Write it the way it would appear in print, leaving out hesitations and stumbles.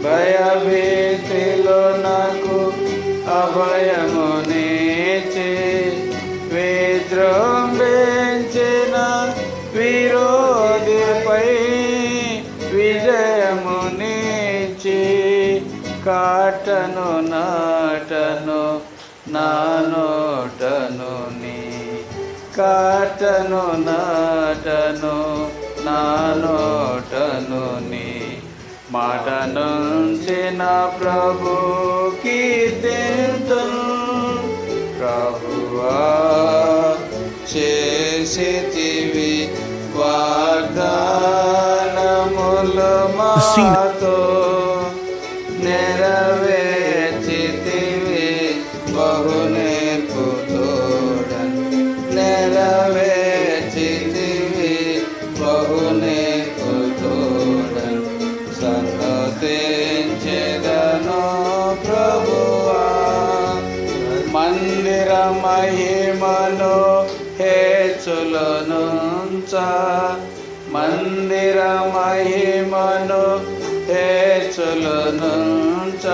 భయభీతిలో నాకు అభయమునిచి విజృంభించిన విరోధిపై విజయమునిచి కాటను నాటను నా నోటను నీ కాటను నాటను నా నోటను నీ మాట నుంచి నా ప్రభు కీర్తింతును ప్రభువా చేసితివి వాగ్దానములు మాతో నెరవేర్చితివి బహునేర్పుతోడన్ నెరవేర్చితివి బహునేర్పుతోడన్ సన్నతించెదను ప్రభువా మందిర మహిమను హేచులనుంచ మందిర మహిమను హేచులనుంచ